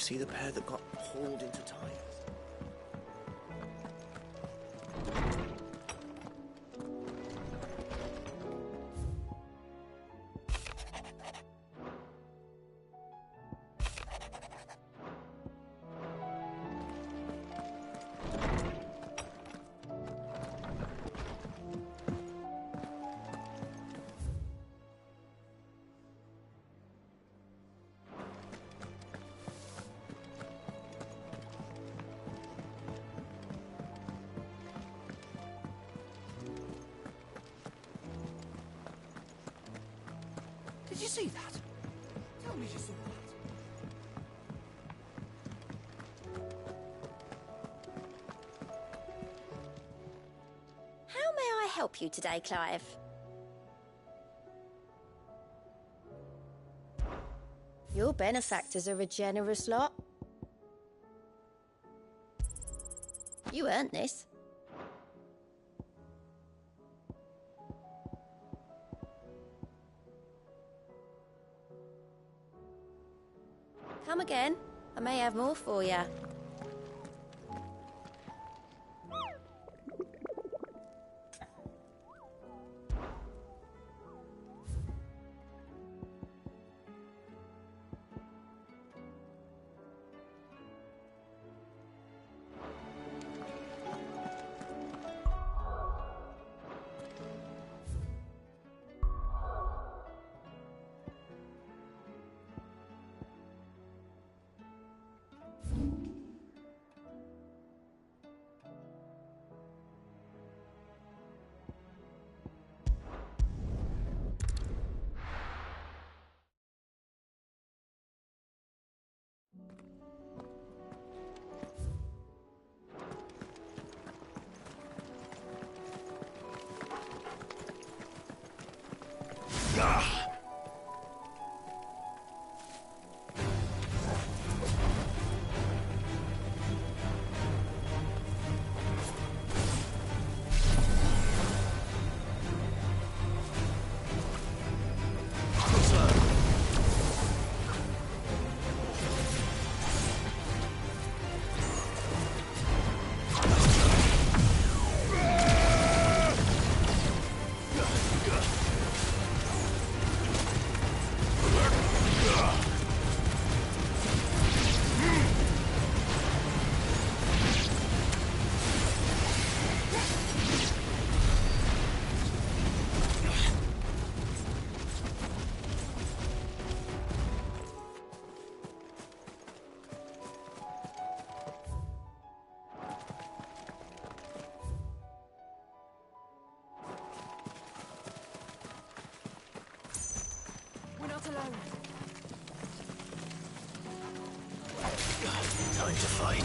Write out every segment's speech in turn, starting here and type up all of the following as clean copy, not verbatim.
see the pair that got hauled into Tyre? Did you see that? Tell me you saw that. How may I help you today, Clive? Your benefactors are a generous lot. You earned this. Come again. I may have more for you. Alone. Time to fight.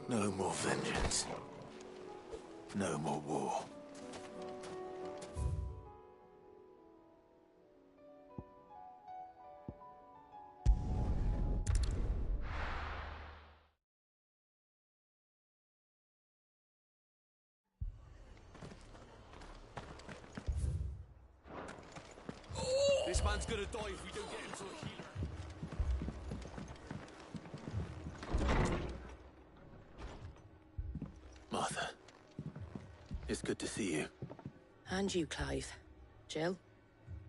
No more vengeance. No more war. This man's gonna die if we don't get him to a healer. Martha. It's good to see you. And you, Clive. Jill?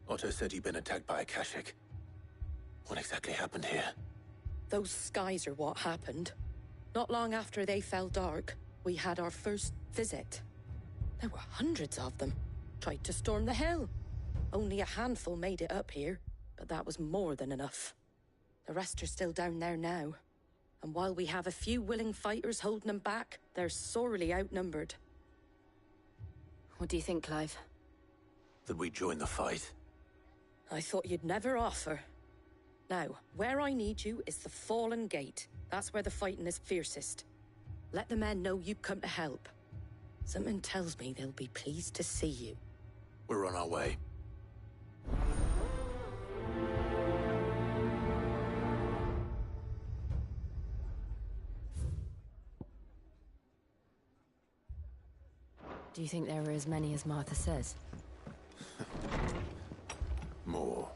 Otto said you'd been attacked by a Kashik. What exactly happened here? Those skies are what happened. Not long after they fell dark, we had our first visit. There were hundreds of them. Tried to storm the hill. Only a handful made it up here, but that was more than enough. The rest are still down there now. And while we have a few willing fighters holding them back, they're sorely outnumbered. What do you think, Clive? That we join the fight? I thought you'd never offer. Now, where I need you is the Fallen Gate. That's where the fighting is fiercest. Let the men know you come to help. Something tells me they'll be pleased to see you. We're on our way. Do you think there are as many as Martha says? More.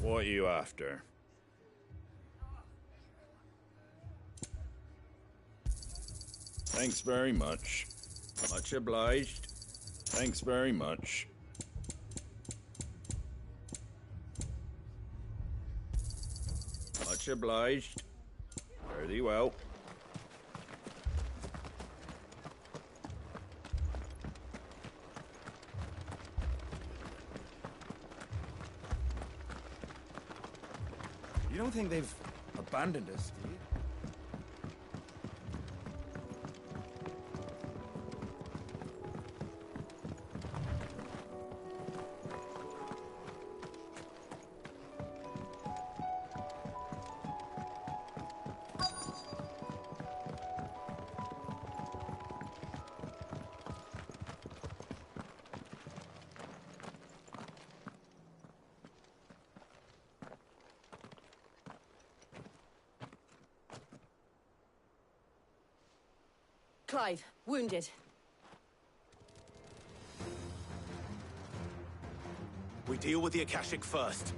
What are you after? Thanks very much. Much obliged. Thanks very much. Much obliged. Very well. You don't think they've abandoned us, do you? Clive, wounded. We deal with the Akashic first.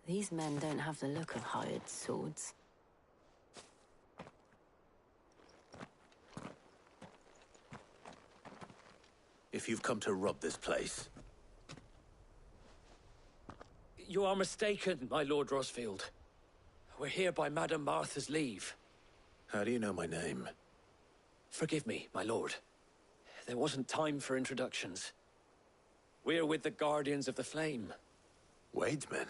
These men don't have the look of hired swords. If you've come to rob this place, You are mistaken, my Lord Rosfield. We're here by Madame Martha's leave. how do you know my name? Forgive me, my lord. There wasn't time for introductions. We're with the Guardians of the Flame. Wade's men?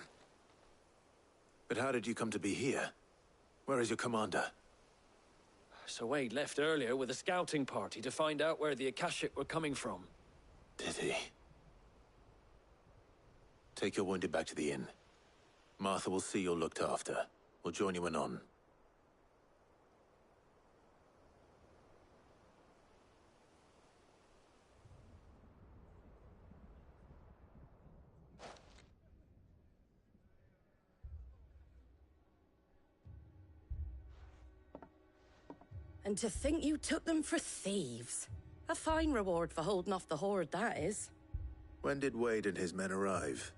But how did you come to be here? Where is your commander? Sir Wade left earlier with a scouting party to find out where the Akashic were coming from. Did he? Take your wounded back to the inn. Martha will see you're looked after. We'll join you anon. And to think you took them for thieves. A fine reward for holding off the horde, that is. When did Wade and his men arrive?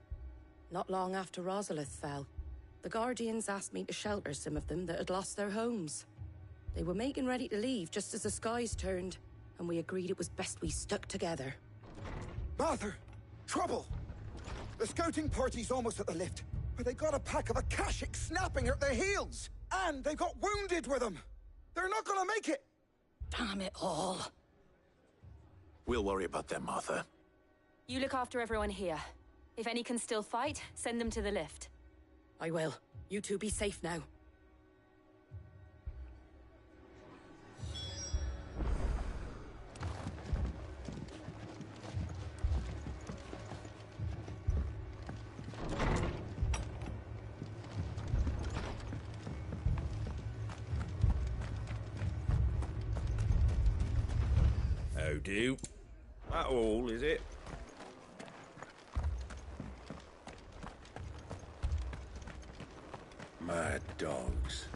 Not long after Rosalith fell, the Guardians asked me to shelter some of them that had lost their homes. They were making ready to leave just as the skies turned, and we agreed it was best we stuck together. Martha! Trouble! The scouting party's almost at the lift, but they got a pack of Akashic snapping at their heels! And they've got wounded with them! They're not gonna make it! Damn it all. We'll worry about them, Martha. You look after everyone here. If any can still fight, send them to the lift. I will. You two be safe now. How do? That all, is it? Mad dogs.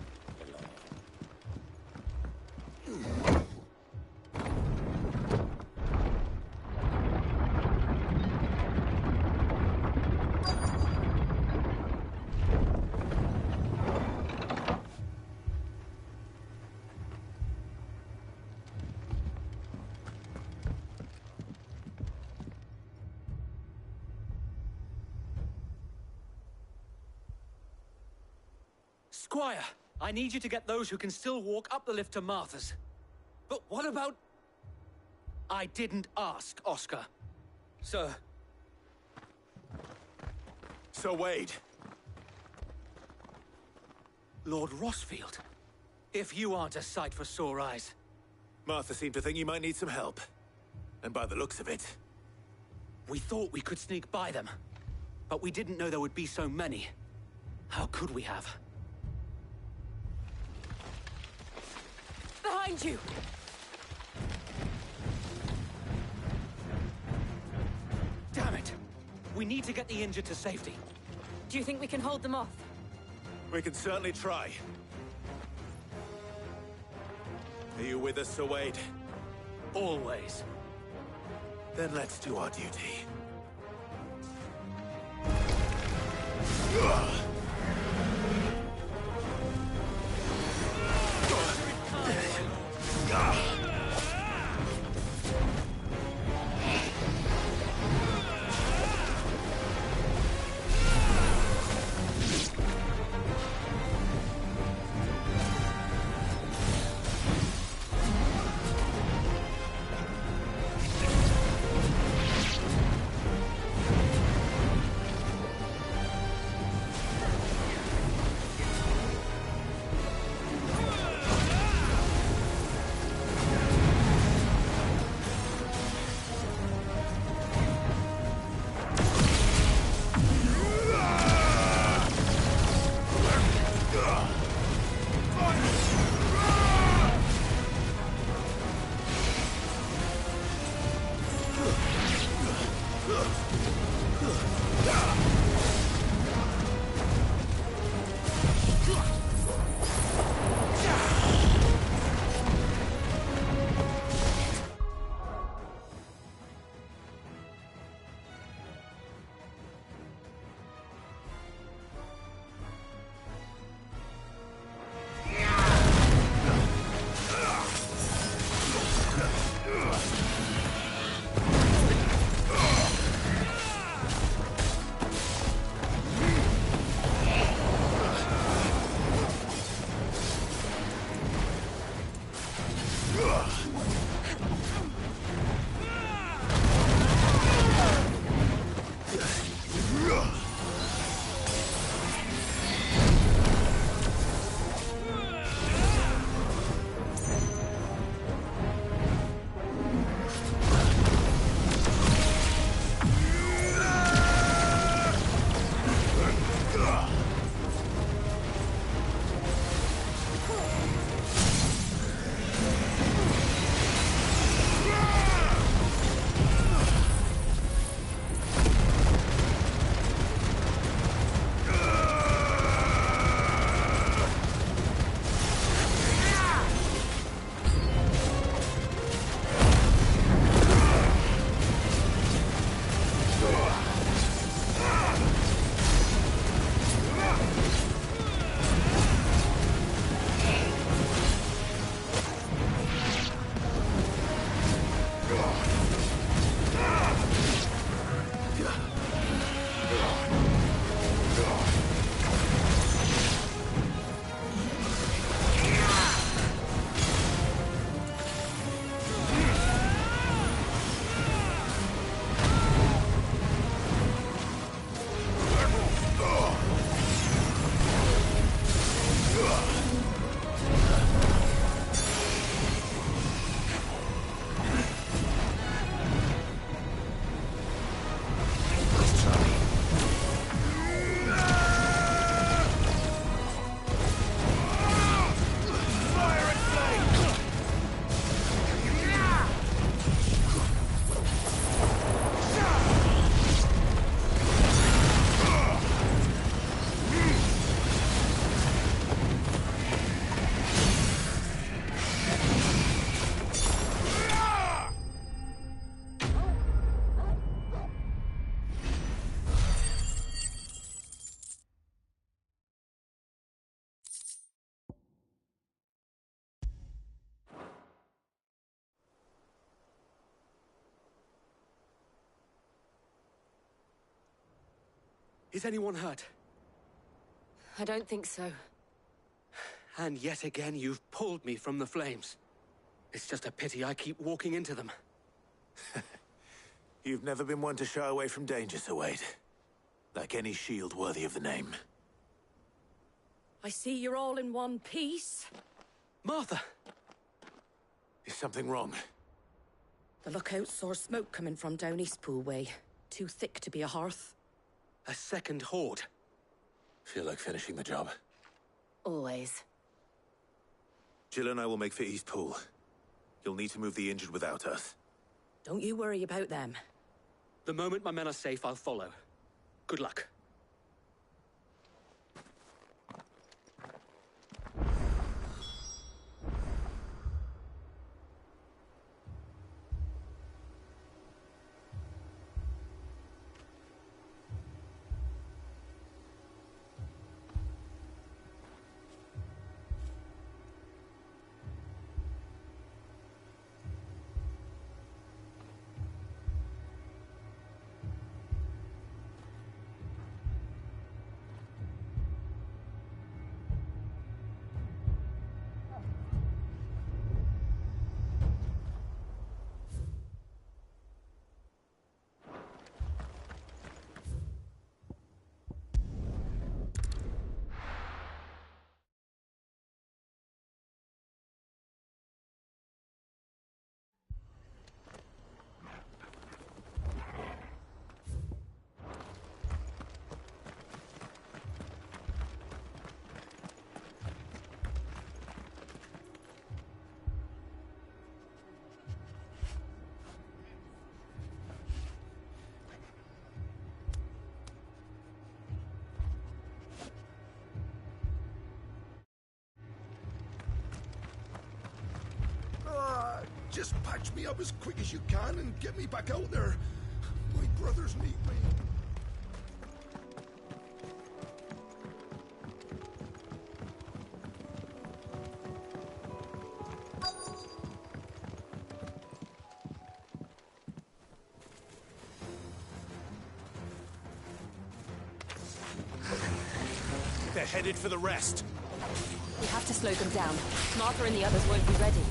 Squire, I need you to get those who can still walk up the lift to Martha's. But what about... I didn't ask, Oscar. Sir. Sir Wade! Lord Rosfield. If you aren't a sight for sore eyes. Martha seemed to think you might need some help. And by the looks of it... We thought we could sneak by them. But we didn't know there would be so many. How could we have? Behind you! Damn it! We need to get the injured to safety. Do you think we can hold them off? We can certainly try. Are you with us, Sir Wade? Always. Then let's do our duty. Is anyone hurt? I don't think so. And yet again, you've pulled me from the flames. It's just a pity I keep walking into them. You've never been one to shy away from danger, Sir Wade. Like any shield worthy of the name. I see you're all in one piece. Martha! Is something wrong? The lookout saw smoke coming from down Eastpool way. Too thick to be a hearth. A second horde. Feel like finishing the job. Always. Jill and I will make for Eastpool. You'll need to move the injured without us. Don't you worry about them. The moment my men are safe, I'll follow. Good luck. Just patch me up as quick as you can and get me back out there. My brothers need me. They're headed for the rest. We have to slow them down. Martha and the others won't be ready.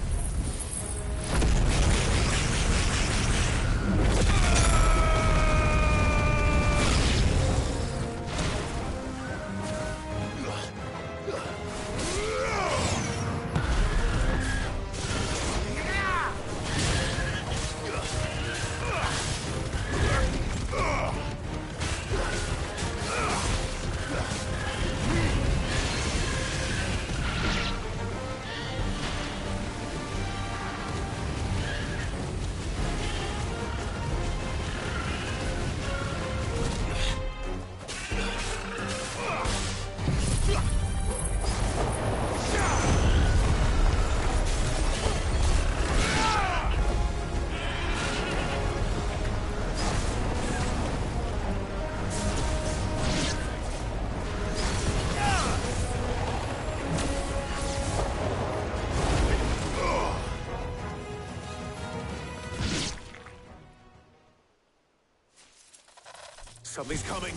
Something's coming.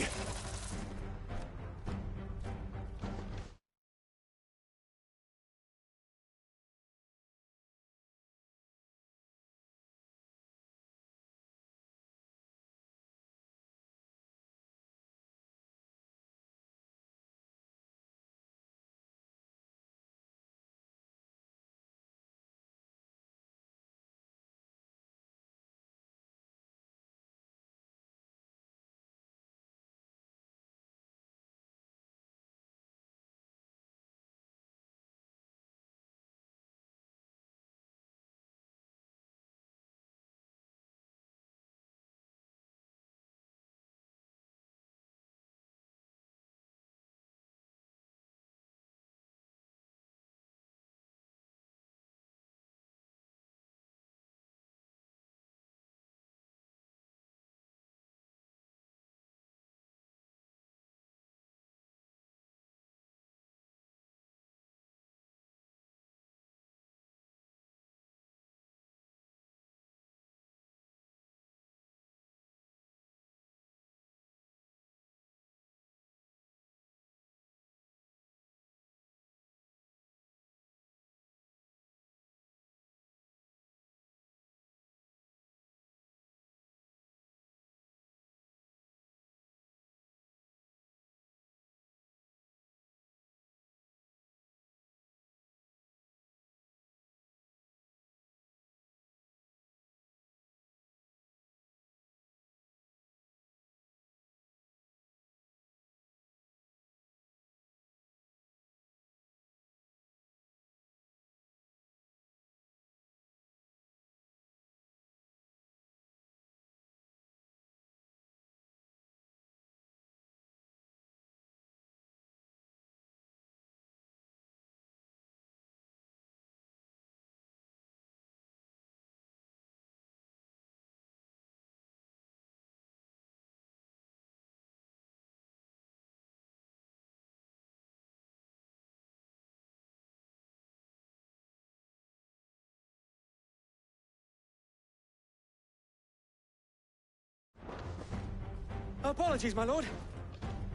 Apologies, my lord.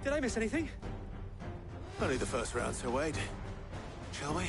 Did I miss anything? Only the first round, Sir Wade. Shall we?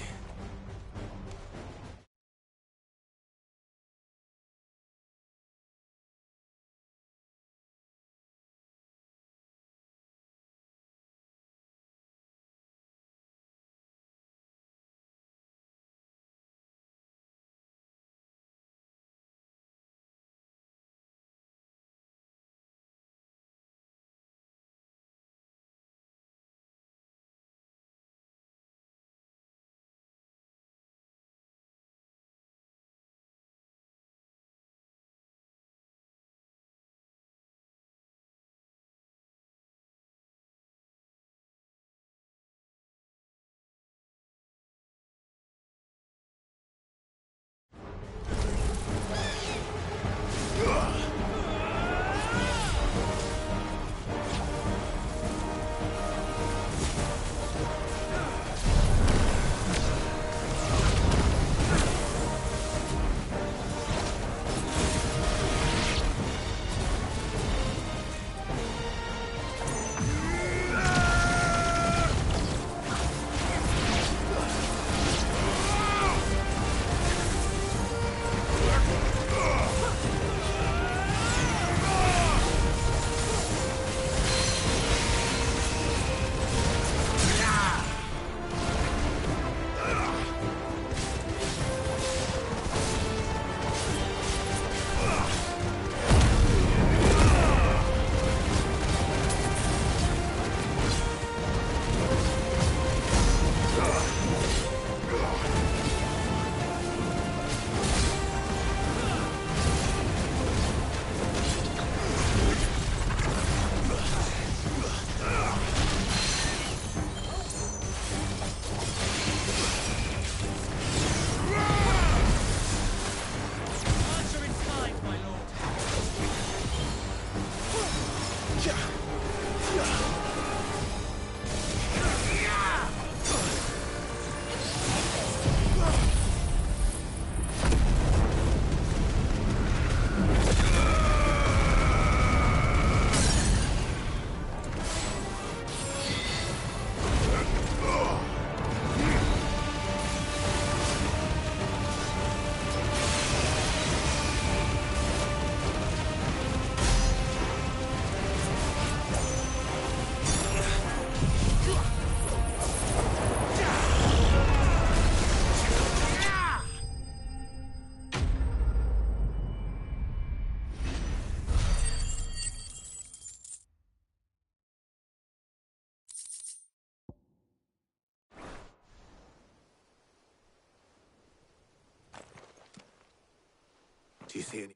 Do you see any?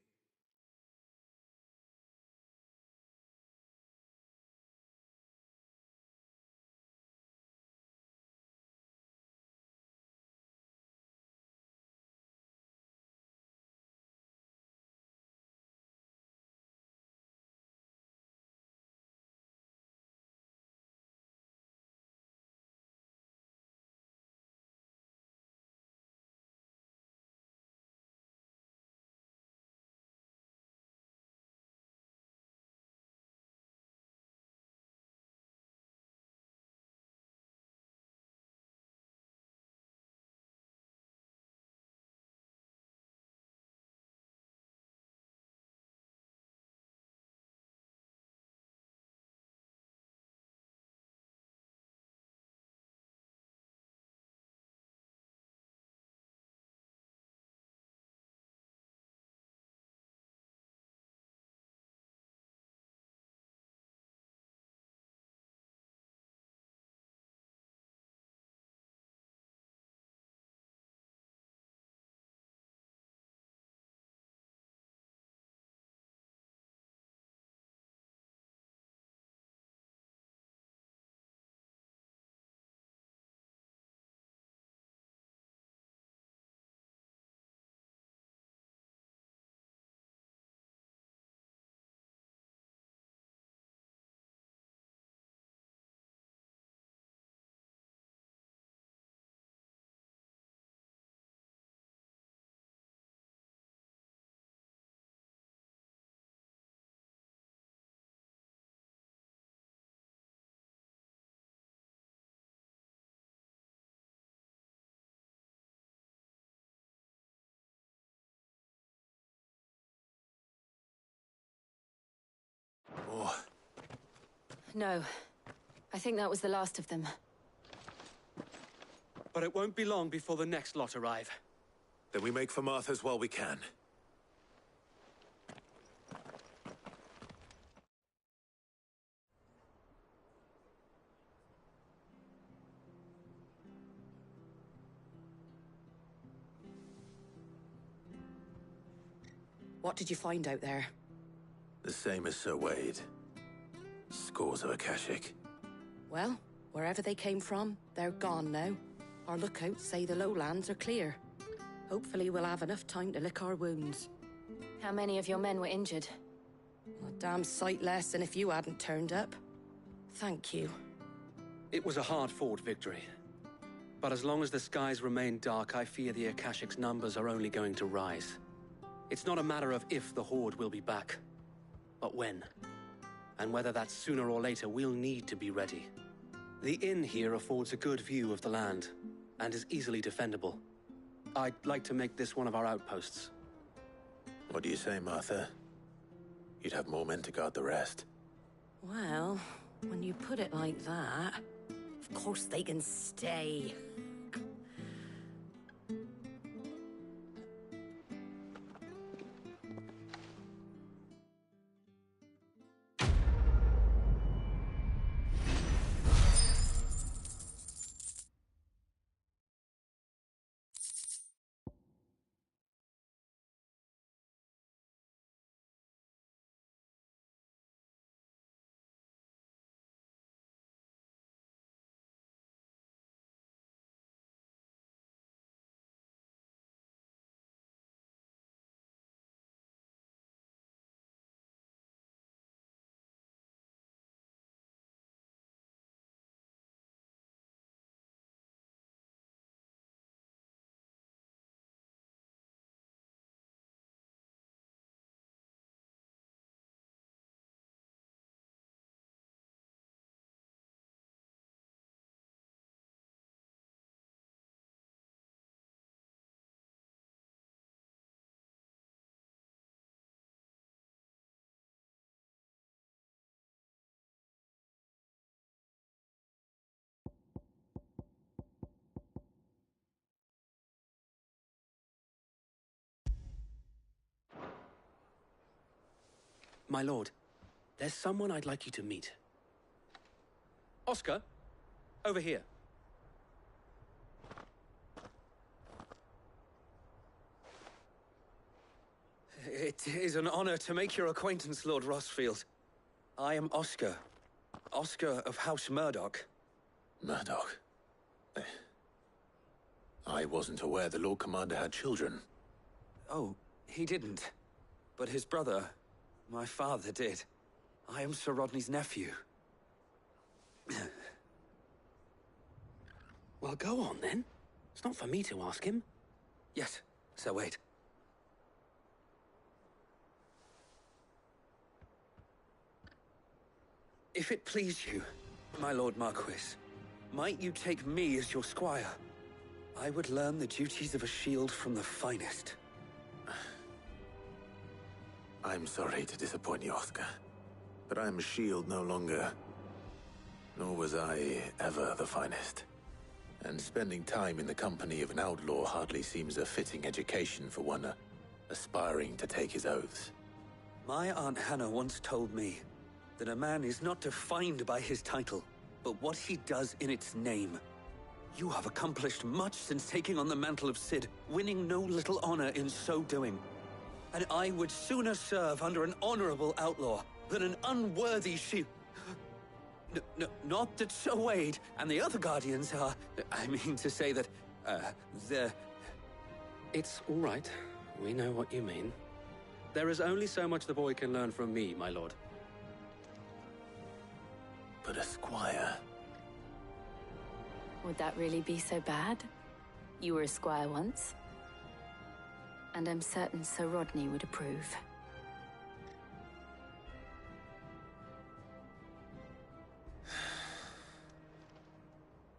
No. I think that was the last of them. But it won't be long before the next lot arrive. Then we make for Martha's while we can. What did you find out there? The same as Sir Wade. Scores of Akashic. Well, wherever they came from, they're gone now. Our lookouts say the lowlands are clear. Hopefully we'll have enough time to lick our wounds. How many of your men were injured? A damn sight less than if you hadn't turned up. Thank you. It was a hard-fought victory. But as long as the skies remain dark, I fear the Akashic's numbers are only going to rise. It's not a matter of if the Horde will be back, but when. And whether that's sooner or later, we'll need to be ready. The inn here affords a good view of the land, and is easily defendable. I'd like to make this one of our outposts. What do you say, Martha? You'd have more men to guard the rest. Well, when you put it like that, of course they can stay. My lord, there's someone I'd like you to meet. Oscar, over here. It is an honor to make your acquaintance, Lord Rossfield. I am Oscar. Oscar of House Murdoch. Murdoch? I wasn't aware the Lord Commander had children. Oh, he didn't. But his brother, my father, did. I am Sir Rodney's nephew. Well, go on then. It's not for me to ask him. Yes, Sir Wade. If it please you, my Lord Marquis, might you take me as your squire? I would learn the duties of a shield from the finest. I'm sorry to disappoint you, Oscar, but I'm a shield no longer. Nor was I ever the finest. And spending time in the company of an outlaw hardly seems a fitting education for one aspiring to take his oaths. My Aunt Hannah once told me that a man is not defined by his title, but what he does in its name. You have accomplished much since taking on the mantle of Cid, winning no little honor in so doing. And I would sooner serve under an honorable outlaw than an unworthy shield. Not that Sir Wade and the other Guardians are... I mean to say that, they're... It's all right. We know what you mean. There is only so much the boy can learn from me, my lord. But a squire... Would that really be so bad? You were a squire once. And I'm certain Sir Rodney would approve.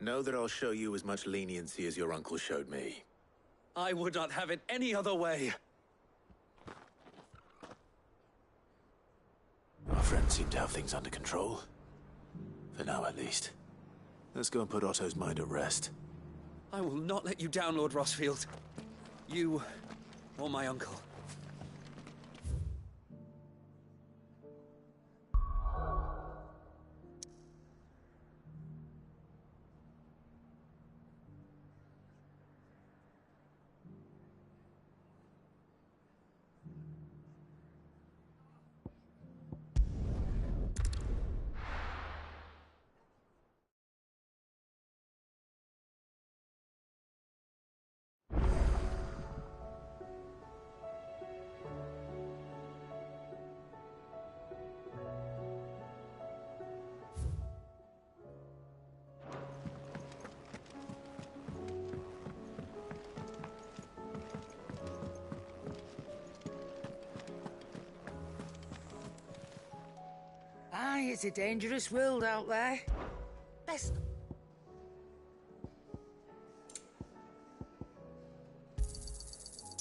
Know that I'll show you as much leniency as your uncle showed me. I would not have it any other way. Our friends seem to have things under control. For now, at least. Let's go and put Otto's mind at rest. I will not let you down, Lord Rossfield. You or my uncle. Aye, it's a dangerous world out there. Best...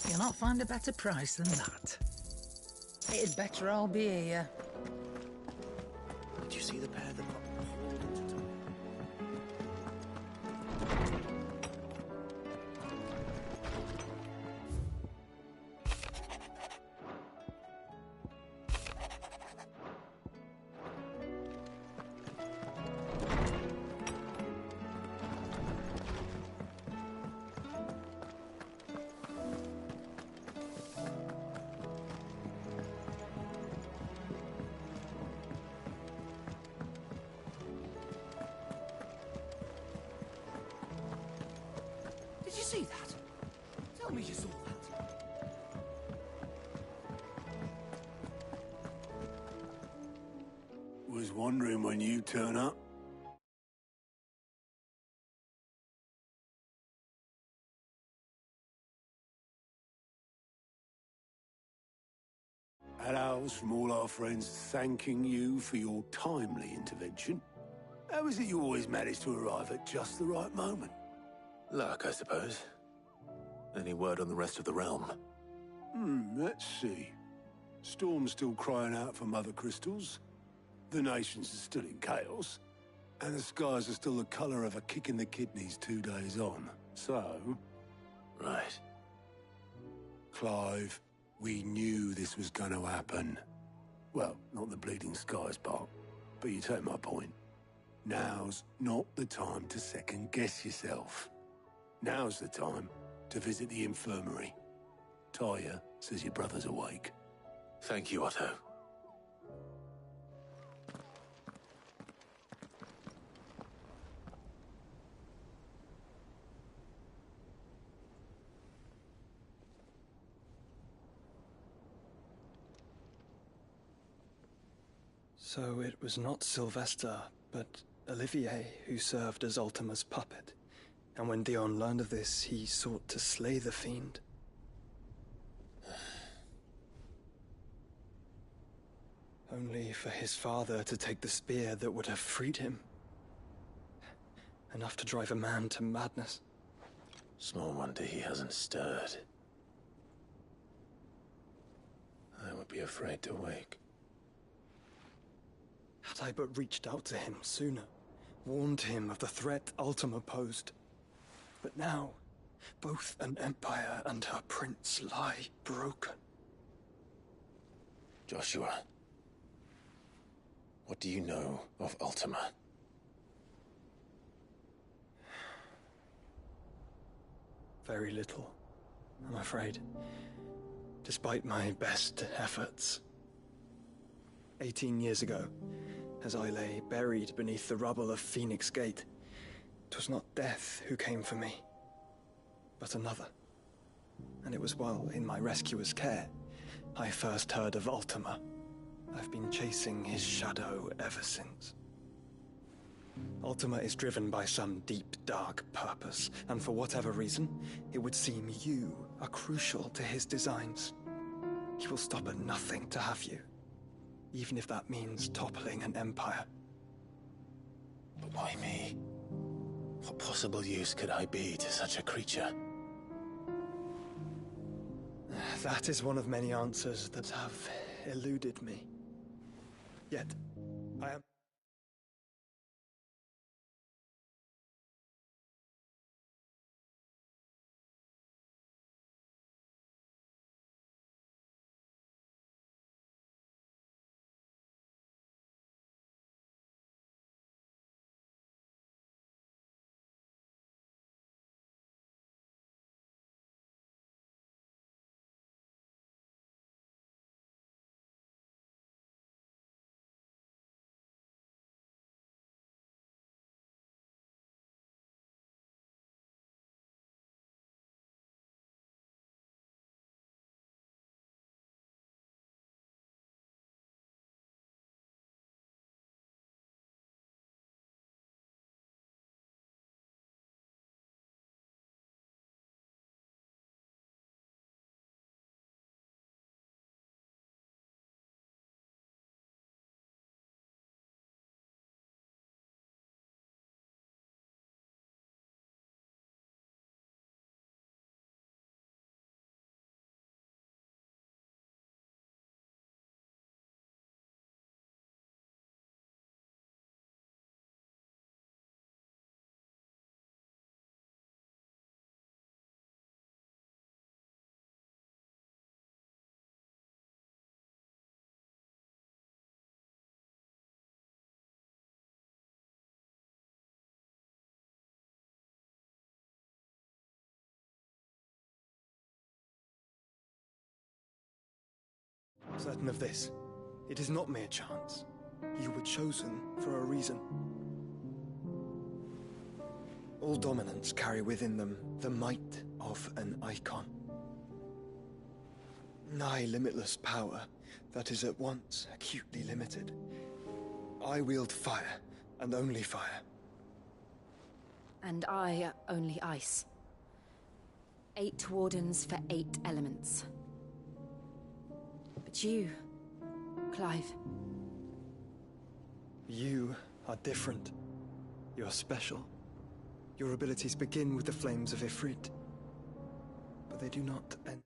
You'll not find a better price than that. It'd better all be here. Did you see the pair that got hauled into town? Did you see that? Tell me you saw that. Was wondering when you turn up. Hellos from all our friends thanking you for your timely intervention. How is it you always manage to arrive at just the right moment? Luck, I suppose. Any word on the rest of the realm? Let's see. Storm's still crying out for mother crystals. The nations are still in chaos. And the skies are still the colour of a kick in the kidneys 2 days on. So... Right. Clive, we knew this was going to happen. Well, not the bleeding skies part, but you take my point. Now's not the time to second-guess yourself. Now's the time to visit the infirmary. Talia says your brother's awake. Thank you, Otto. So it was not Sylvester, but Olivier who served as Ultima's puppet. And when Dion learned of this, he sought to slay the fiend. Only for his father to take the spear that would have freed him. Enough to drive a man to madness. Small wonder he hasn't stirred. I would be afraid to wake. Had I but reached out to him sooner, warned him of the threat Ultima posed. But now, both an empire and her prince lie broken. Joshua, what do you know of Ultima? Very little, I'm afraid. Despite my best efforts. 18 years ago, as I lay buried beneath the rubble of Phoenix Gate, 'twas not death who came for me, but another. And it was while in my rescuer's care, I first heard of Ultima. I've been chasing his shadow ever since. Ultima is driven by some deep, dark purpose, and for whatever reason, it would seem you are crucial to his designs. He will stop at nothing to have you, even if that means toppling an empire. But why me? What possible use could I be to such a creature? That is one of many answers that have eluded me. Yet, I am... Certain of this, it is not mere chance. You were chosen for a reason. All dominants carry within them the might of an icon. Nigh limitless power that is at once acutely limited. I wield fire, and only fire. And I only ice. 8 wardens for 8 elements. But you, Clive. You are different. You're special. Your abilities begin with the flames of Ifrit, but they do not end.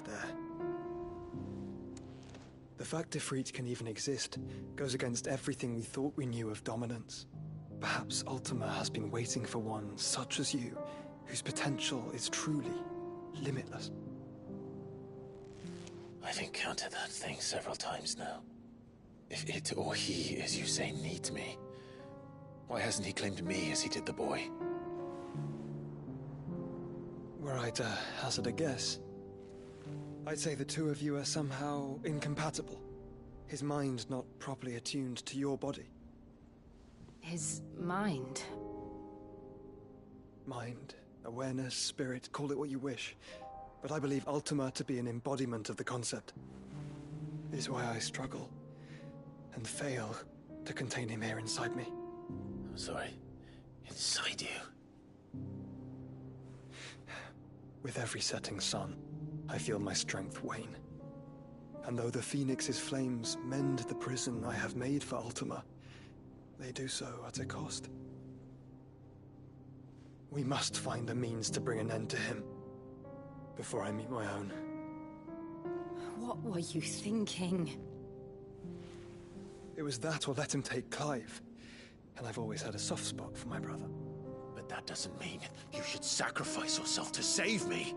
There. The fact Ifrit can even exist goes against everything we thought we knew of dominance. Perhaps Ultima has been waiting for one such as you, whose potential is truly limitless. I've encountered that thing several times now. If it or he, as you say, needs me, why hasn't he claimed me as he did the boy? Were I to hazard a guess, I'd say the two of you are somehow incompatible. His mind not properly attuned to your body. His mind? Mind, awareness, spirit, call it what you wish. But I believe Ultima to be an embodiment of the concept. It is why I struggle and fail to contain him here inside me. I'm sorry. Inside you? With every setting sun, I feel my strength wane. And though the Phoenix's flames mend the prison I have made for Ultima, they do so at a cost. We must find a means to bring an end to him before I meet my own. What were you thinking? It was that or let him take Clive. And I've always had a soft spot for my brother. But that doesn't mean you should sacrifice yourself to save me.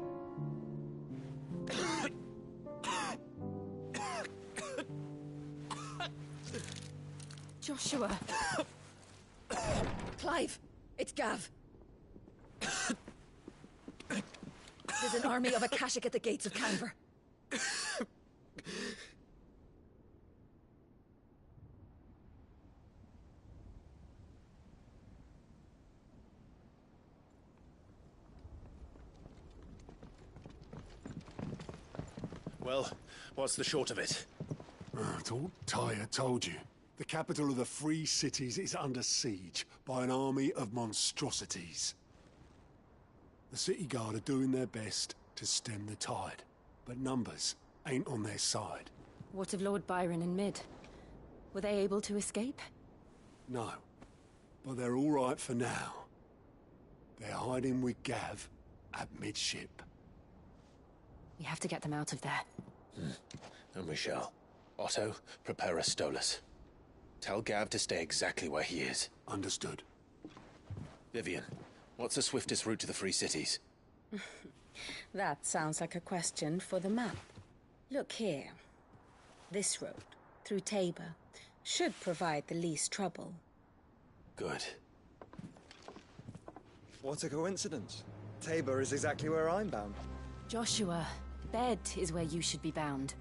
Joshua! Clive! It's Gav! There's an army of Akashic at the gates of Canver. Well, what's the short of it? It's all Tyre told you. The capital of the Free Cities is under siege by an army of monstrosities. The city guard are doing their best to stem the tide, but numbers ain't on their side. What of Lord Byron and Mid? Were they able to escape? No, but they're all right for now. They're hiding with Gav at midship. We have to get them out of there. And we shall. Otto, prepare a Stolas. Tell Gav to stay exactly where he is. Understood. Vivian, what's the swiftest route to the Free Cities? That sounds like a question for the map. Look here. This road, through Tabor, should provide the least trouble. Good. What a coincidence. Tabor is exactly where I'm bound. Joshua, Bed is where you should be bound.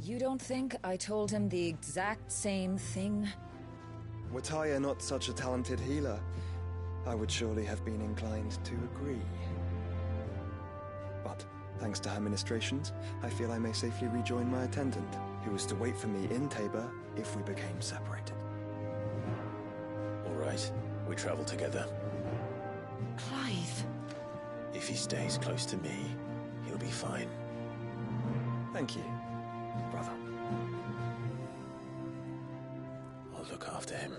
You don't think I told him the exact same thing? Were Tyre not such a talented healer, I would surely have been inclined to agree. But, thanks to her ministrations, I feel I may safely rejoin my attendant, who was to wait for me in Tabor if we became separated. All right, we travel together. Clive. If he stays close to me, he'll be fine. Thank you, brother. I'll look after him.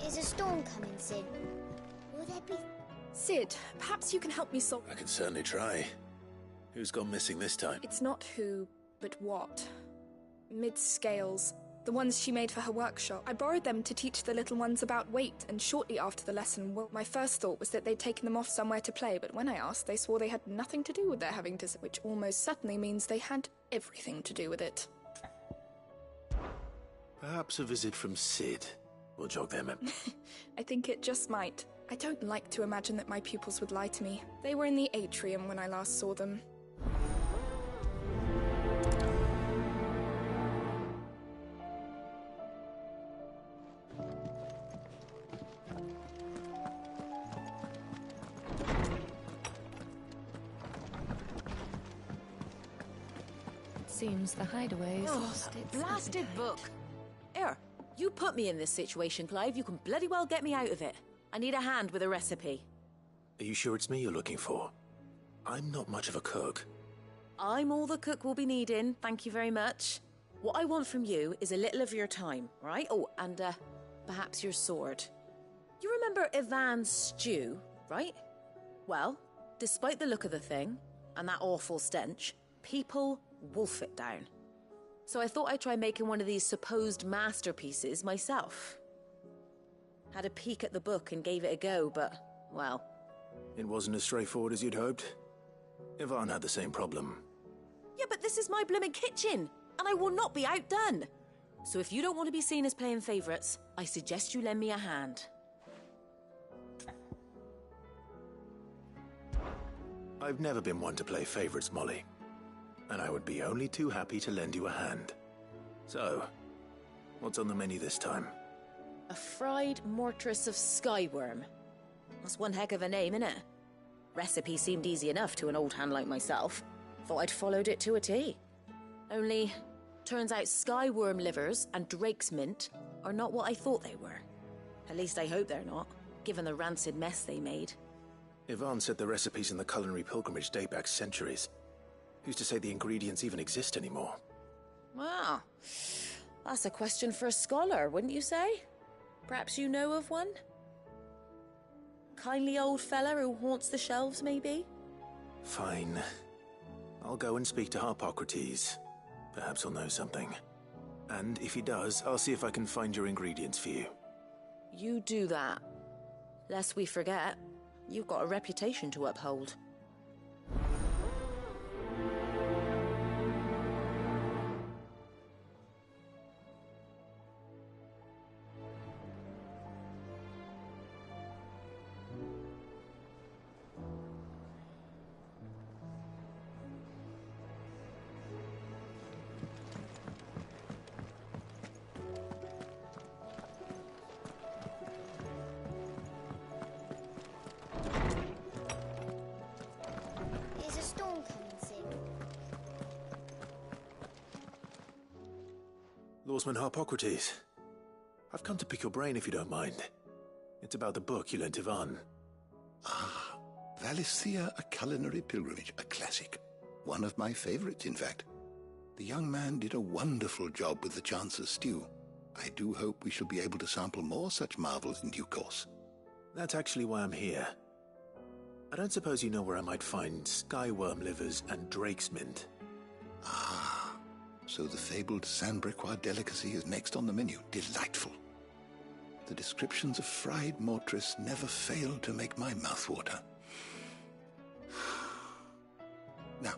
Is a storm coming, Sid? Will there be... Sid, perhaps you can help me solve... I can certainly try. Who's gone missing this time? It's not who, but what. Mid's scales. The ones she made for her workshop. I borrowed them to teach the little ones about weight, and shortly after the lesson, well, my first thought was that they'd taken them off somewhere to play, but when I asked, they swore they had nothing to do with their having to... which almost certainly means they had everything to do with it. Perhaps a visit from Sid will jog their memory. I think it just might. I don't like to imagine that my pupils would lie to me. They were in the atrium when I last saw them. Seems the hideaways. Blasted book! Here, you put me in this situation, Clive. You can bloody well get me out of it. I need a hand with a recipe. Are you sure it's me you're looking for? I'm not much of a cook. I'm all the cook will be needing, thank you very much. What I want from you is a little of your time, right? Oh, and perhaps your sword. You remember Ivan's stew, right? Well, despite the look of the thing, and that awful stench, people wolf it down. So I thought I'd try making one of these supposed masterpieces myself. Had a peek at the book and gave it a go, but, well... It wasn't as straightforward as you'd hoped? Ivan had the same problem. Yeah, but this is my blimmin' kitchen, and I will not be outdone. So if you don't want to be seen as playing favourites, I suggest you lend me a hand. I've never been one to play favourites, Molly. And I would be only too happy to lend you a hand. So, what's on the menu this time? A fried mortress of skyworm. That's one heck of a name, innit? Recipe seemed easy enough to an old hand like myself. Thought I'd followed it to a T. Only, turns out skyworm livers and drake's mint are not what I thought they were. At least I hope they're not, given the rancid mess they made. Ivan said the recipes in the culinary pilgrimage date back centuries. Who's to say the ingredients even exist anymore? Well, that's a question for a scholar, wouldn't you say? Perhaps you know of one? Kindly old fella who haunts the shelves, maybe? Fine. I'll go and speak to Harpocrates. Perhaps he'll know something. And if he does, I'll see if I can find your ingredients for you. You do that. Lest we forget, you've got a reputation to uphold. Is a storm coming, Sid? Lawsman Harpocrates. I've come to pick your brain if you don't mind. It's about the book you lent Ivan. Ah, Valisthea, A Culinary Pilgrimage, a classic. One of my favorites, in fact. The young man did a wonderful job with the Chance's stew. I do hope we shall be able to sample more such marvels in due course. That's actually why I'm here. I don't suppose you know where I might find skyworm livers and drake's mint. Ah, so the fabled Sandbrequois delicacy is next on the menu. Delightful. The descriptions of fried mortress never fail to make my mouth water. Now,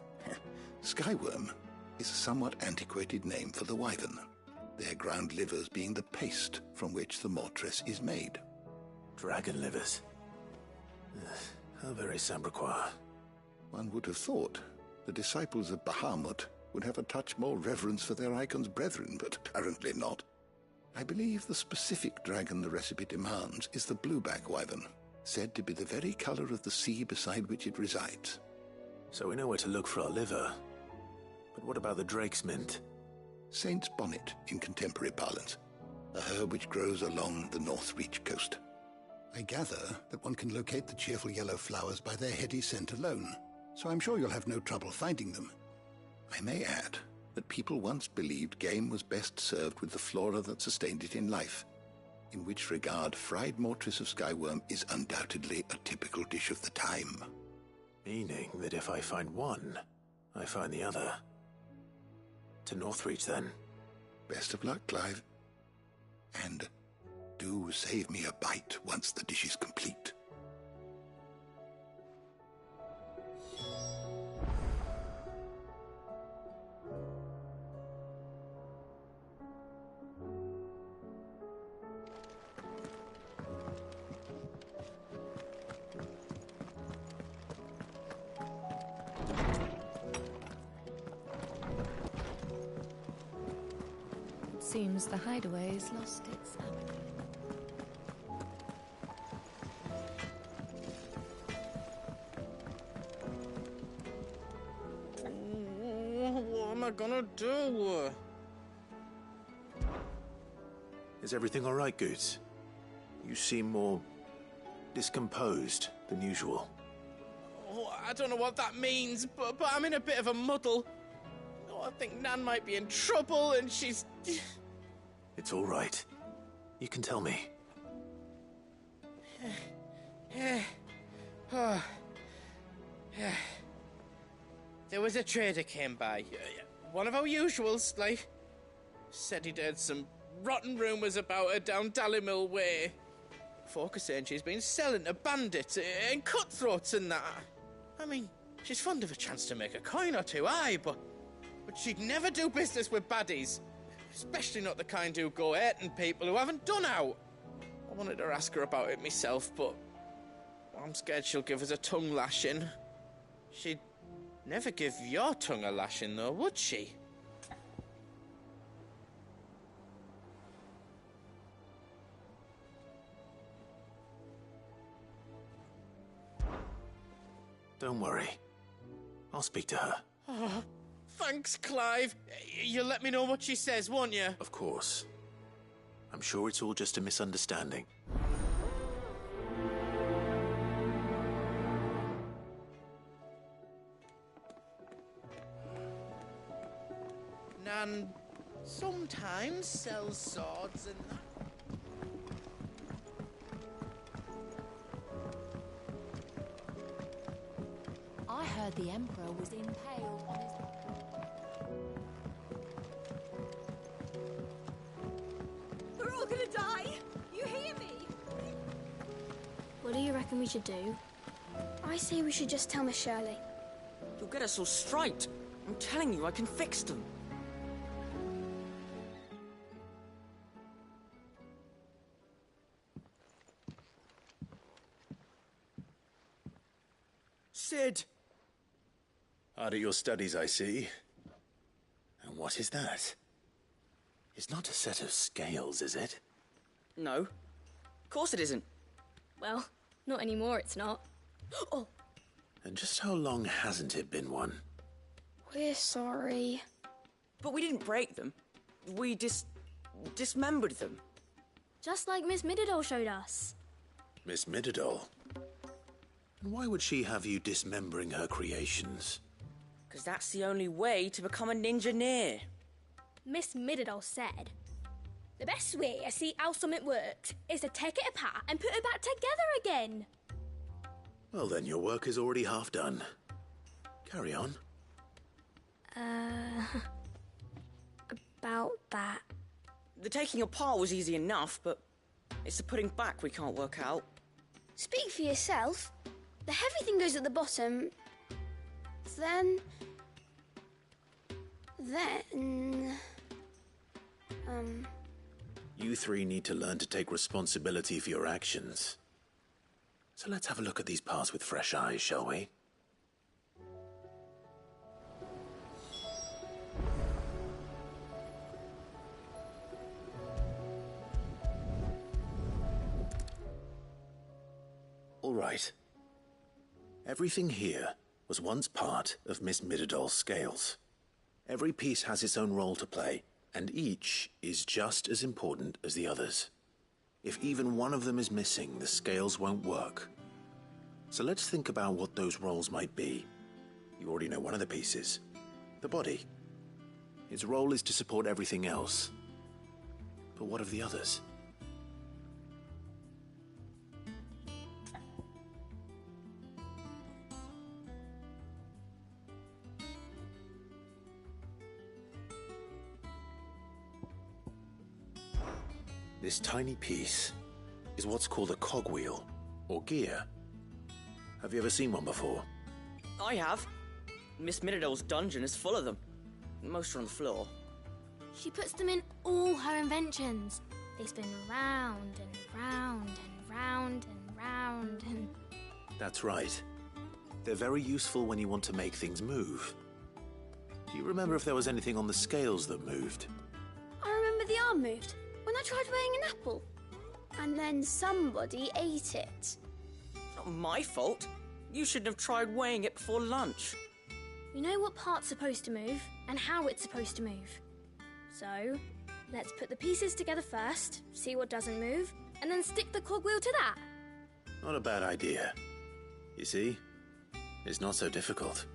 skyworm is a somewhat antiquated name for the wyvern, their ground livers being the paste from which the mortress is made. Dragon livers. How very Sandbrequois. One would have thought the disciples of Bahamut would have a touch more reverence for their icon's brethren, but apparently not. I believe the specific dragon the recipe demands is the blueback wyvern, said to be the very color of the sea beside which it resides. So we know where to look for our liver. But what about the drake's mint? Saint's bonnet in contemporary parlance, a herb which grows along the North Reach coast. I gather that one can locate the cheerful yellow flowers by their heady scent alone, so I'm sure you'll have no trouble finding them. I may add that people once believed game was best served with the flora that sustained it in life, in which regard fried mortress of skyworm is undoubtedly a typical dish of the time. Meaning that if I find one, I find the other. To Northreach, then. Best of luck, Clive. And do save me a bite once the dish is complete. Seems the hideaway has lost its appetite. What am I gonna do? Is everything all right, Goots? You seem more discomposed than usual. Oh, I don't know what that means, but I'm in a bit of a muddle. Oh, I think Nan might be in trouble, and she's... It's all right. You can tell me. There was a trader came by. One of our usuals, like. Said he'd heard some rotten rumours about her down Dallymill Way. Folk are saying she's been selling to bandits and cutthroats and that. I mean, she's fond of a chance to make a coin or two, aye, but she'd never do business with baddies. Especially not the kind who go hurting people who haven't done out. I wanted to ask her about it myself, but I'm scared she'll give us a tongue lashing. She'd never give your tongue a lashing, though, would she? Don't worry. I'll speak to her. Oh, thanks, Clive. You'll let me know what she says, won't you? Of course. I'm sure it's all just a misunderstanding. Nan sometimes sells swords and that. I heard the Emperor was impaled on his... We're all gonna die! You hear me? What do you reckon we should do? I say we should just tell Miss Shirley. You'll get us all straight. I'm telling you, I can fix them. Sid! Hard at your studies, I see. And what is that? It's not a set of scales, is it? No. Of course it isn't. Well, not anymore, it's not. Oh! And just how long hasn't it been one? We're sorry. But we didn't break them. We dismembered them. Just like Miss Mididol showed us. Miss Mididol? And why would she have you dismembering her creations? Because that's the only way to become a ninja-neer. Miss Mididol said, the best way to see how something works is to take it apart and put it back together again. Well then, your work is already half done. Carry on. About that. The taking apart was easy enough, but it's the putting back we can't work out. Speak for yourself. The heavy thing goes at the bottom. Then... You three need to learn to take responsibility for your actions. So let's have a look at these parts with fresh eyes, shall we? All right. Everything here was once part of Miss Mididol's scales. Every piece has its own role to play, and each is just as important as the others. If even one of them is missing, the scales won't work. So let's think about what those roles might be. You already know one of the pieces. The body. Its role is to support everything else. But what of the others? This tiny piece is what's called a cogwheel, or gear. Have you ever seen one before? I have. Miss Mididol's dungeon is full of them. Most are on the floor. She puts them in all her inventions. They spin round and round and round and round and... That's right. They're very useful when you want to make things move. Do you remember if there was anything on the scales that moved? I remember the arm moved when I tried weighing an apple. And then somebody ate it. It's not my fault. You shouldn't have tried weighing it before lunch. We know what part's supposed to move and how it's supposed to move. So, let's put the pieces together first, see what doesn't move, and then stick the cogwheel to that. Not a bad idea. You see? It's not so difficult.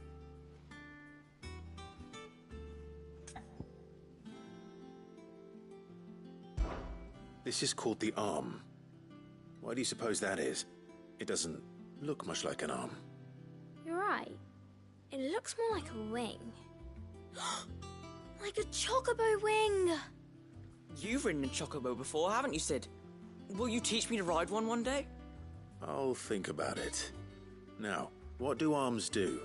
This is called the arm. Why do you suppose that is? It doesn't look much like an arm. You're right. It looks more like a wing. Like a chocobo wing! You've ridden a chocobo before, haven't you, Sid? Will you teach me to ride one day? I'll think about it. Now, what do arms do?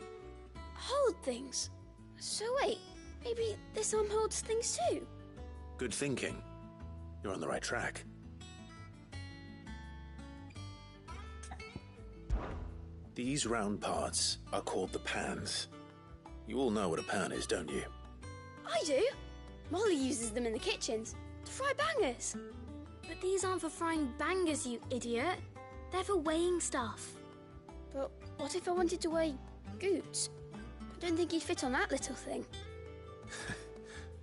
Hold things. So wait, maybe this arm holds things too? Good thinking. You're on the right track. These round parts are called the pans. You all know what a pan is, don't you? I do. Molly uses them in the kitchens to fry bangers. But these aren't for frying bangers, you idiot. They're for weighing stuff. But what if I wanted to weigh Goots? I don't think he'd fit on that little thing.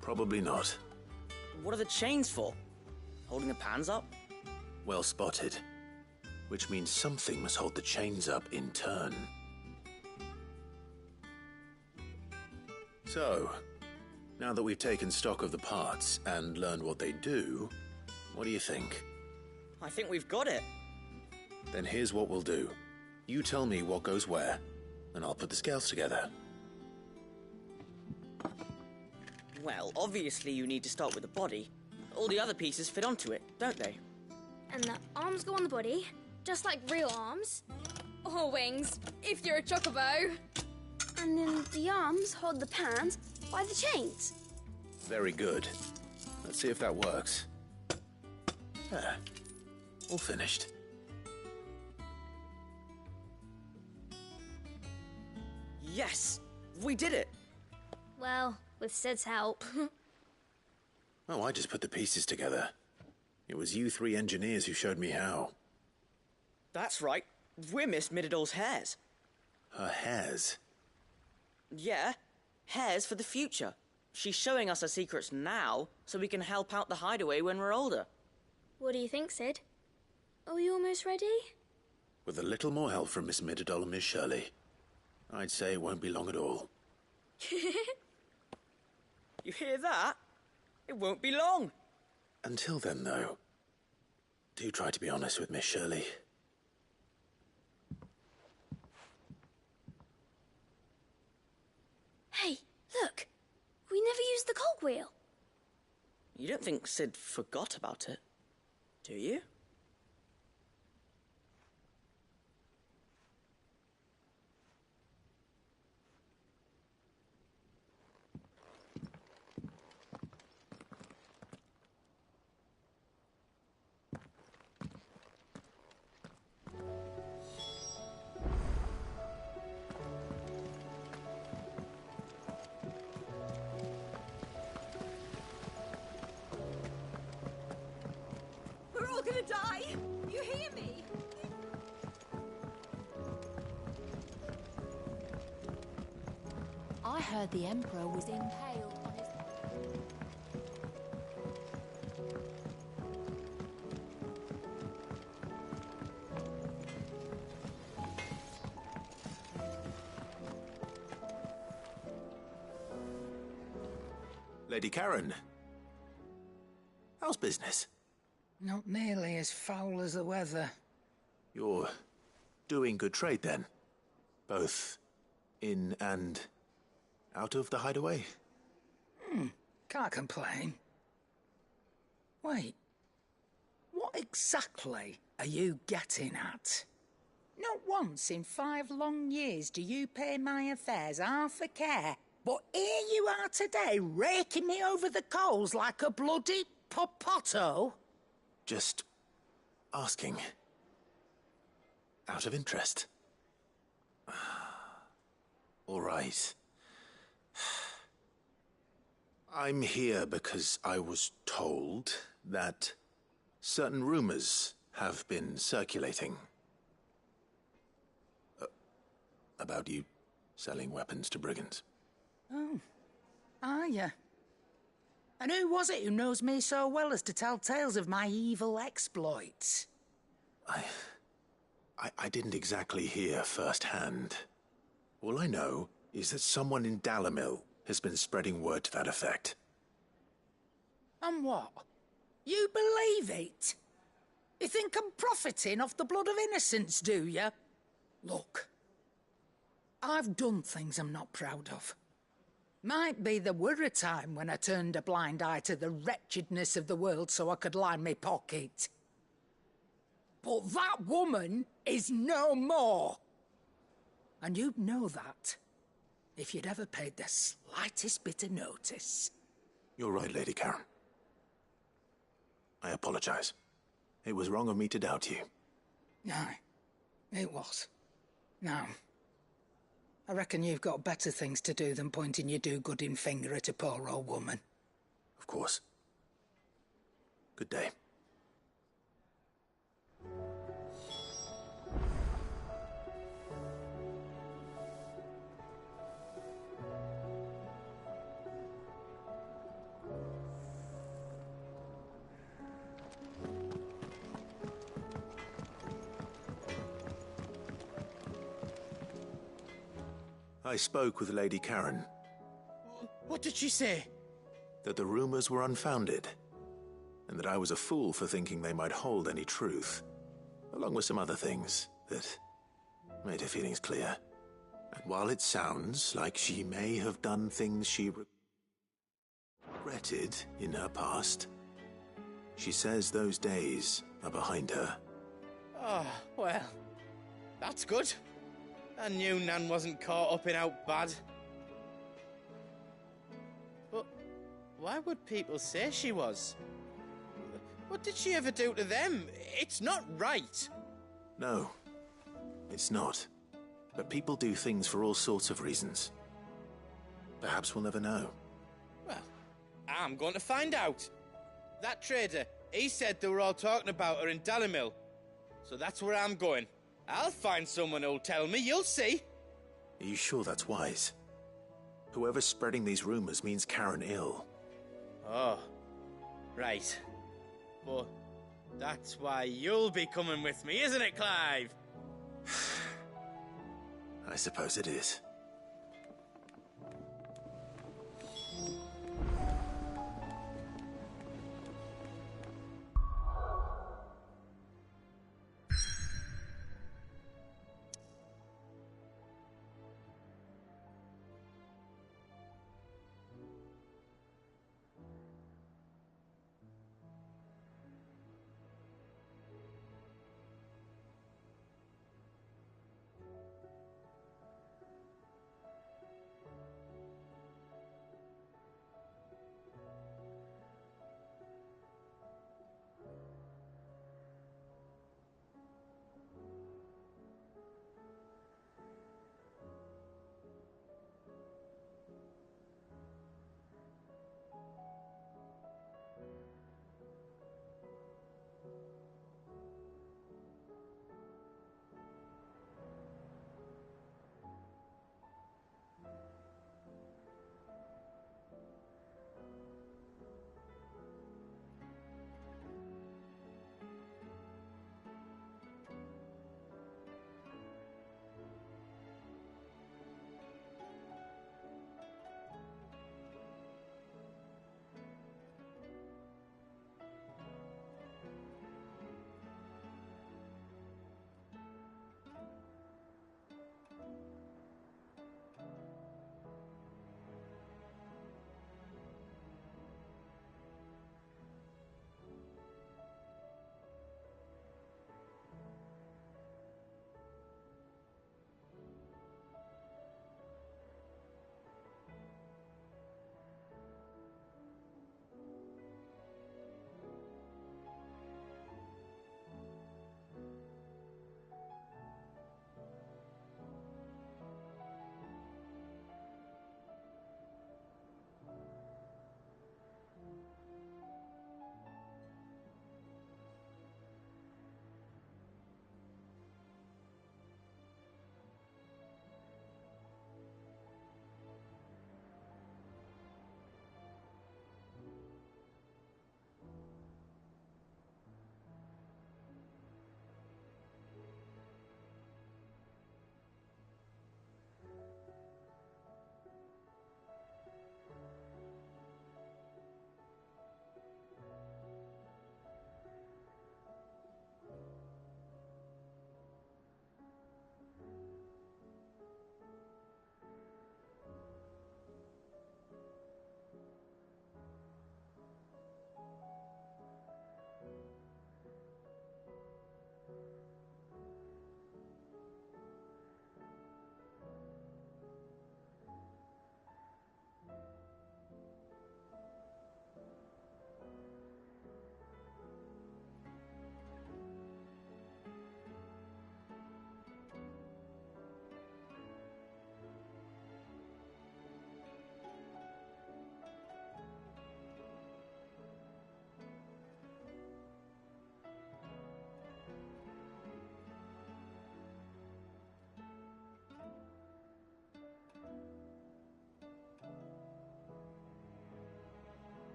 Probably not. What are the chains for? Holding the pans up? Well spotted. Which means something must hold the chains up in turn. So, Now that we've taken stock of the parts and learned what they do, what do you think? I think we've got it. Then here's what we'll do. You tell me what goes where, and I'll put the scales together. Well, obviously you need to start with the body. All the other pieces fit onto it, don't they? And the arms go on the body, just like real arms. Or wings, if you're a chocobo. And then the arms hold the pans by the chains. Very good. Let's see if that works. There. All finished. Yes! We did it! Well, with Sid's help. Oh, I just put the pieces together. It was you three engineers who showed me how. That's right. We're Miss Mididol's hairs. Her hairs? Yeah, hairs for the future. She's showing us her secrets now, so we can help out the hideaway when we're older. What do you think, Sid? Are you almost ready? With a little more help from Miss Mididol and Miss Shirley, I'd say it won't be long at all. You hear that? It won't be long. Until then, though, do try to be honest with Miss Shirley. Hey, look! We never used the cogwheel. You don't think Sid forgot about it, do you? We're all gonna die! You hear me? I heard the Emperor was impaled on his... Lady Karen, how's business? Not nearly as foul as the weather. You're doing good trade, then? Both in and out of the hideaway? Can't complain. Wait. What exactly are you getting at? Not once in 5 long years do you pay my affairs half a care, but here you are today, raking me over the coals like a bloody popoto? Just asking. Out of interest. All right. I'm here because I was told that certain rumors have been circulating. About you selling weapons to brigands. Oh, are you? And who was it who knows me so well as to tell tales of my evil exploits? I didn't exactly hear firsthand. All I know is that someone in Dalimil has been spreading word to that effect. And what? You believe it? You think I'm profiting off the blood of innocents, do you? Look, I've done things I'm not proud of. Might be there were a time when I turned a blind eye to the wretchedness of the world so I could line my pocket. But that woman is no more. And you'd know that if you'd ever paid the slightest bit of notice. You're right, Lady Karen. I apologize. It was wrong of me to doubt you. Aye, it was. Now, I reckon you've got better things to do than pointing your do-gooding finger at a poor old woman. Of course. Good day. I spoke with Lady Karen. What did she say? that the rumors were unfounded, and that I was a fool for thinking they might hold any truth, along with some other things that made her feelings clear. And while it sounds like she may have done things she regretted in her past, she says those days are behind her. Oh, well, that's good. I knew Nan wasn't caught up in out bad. But why would people say she was? What did she ever do to them? It's not right. No, it's not. But people do things for all sorts of reasons. Perhaps we'll never know. Well, I'm going to find out. That trader, he said they were all talking about her in Dalimil. So that's where I'm going. I'll find someone who'll tell me, you'll see. Are you sure that's wise? Whoever's spreading these rumors means Karen ill. Oh, right. But that's why you'll be coming with me, isn't it, Clive? I suppose it is.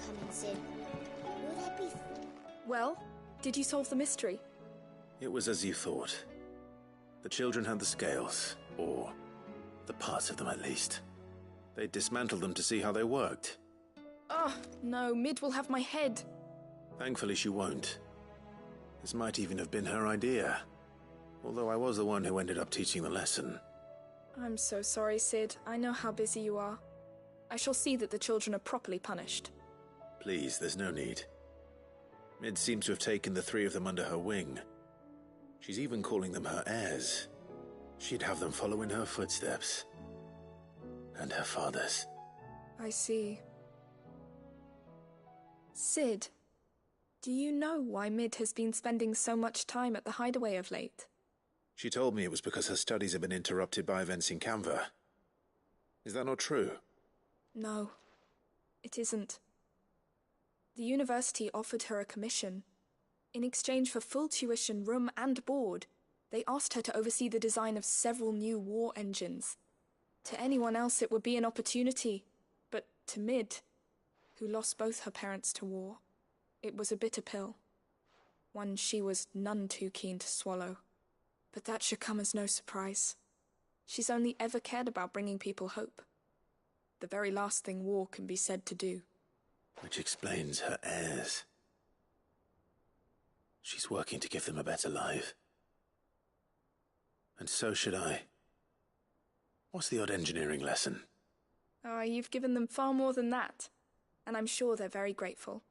coming, Sid. Will there be... Well, did you solve the mystery? It was as you thought. The children had the scales, or the parts of them at least. They dismantled them to see how they worked. Oh, no, Mid will have my head. Thankfully she won't. This might even have been her idea. Although I was the one who ended up teaching the lesson. I'm so sorry, Sid. I know how busy you are. I shall see that the children are properly punished. Please, there's no need. Mid seems to have taken the three of them under her wing. She's even calling them her heirs. She'd have them follow in her footsteps. And her father's. I see. Sid, do you know why Mid has been spending so much time at the hideaway of late? She told me it was because her studies have been interrupted by events in Canva. Is that not true? No, it isn't. The university offered her a commission. In exchange for full tuition, room and board, they asked her to oversee the design of several new war engines. To anyone else it would be an opportunity, but to Mid, who lost both her parents to war, it was a bitter pill. One she was none too keen to swallow. But that should come as no surprise. She's only ever cared about bringing people hope. The very last thing war can be said to do. Which explains her heirs. She's working to give them a better life. And so should I. What's the odd engineering lesson? You've given them far more than that. And I'm sure they're very grateful.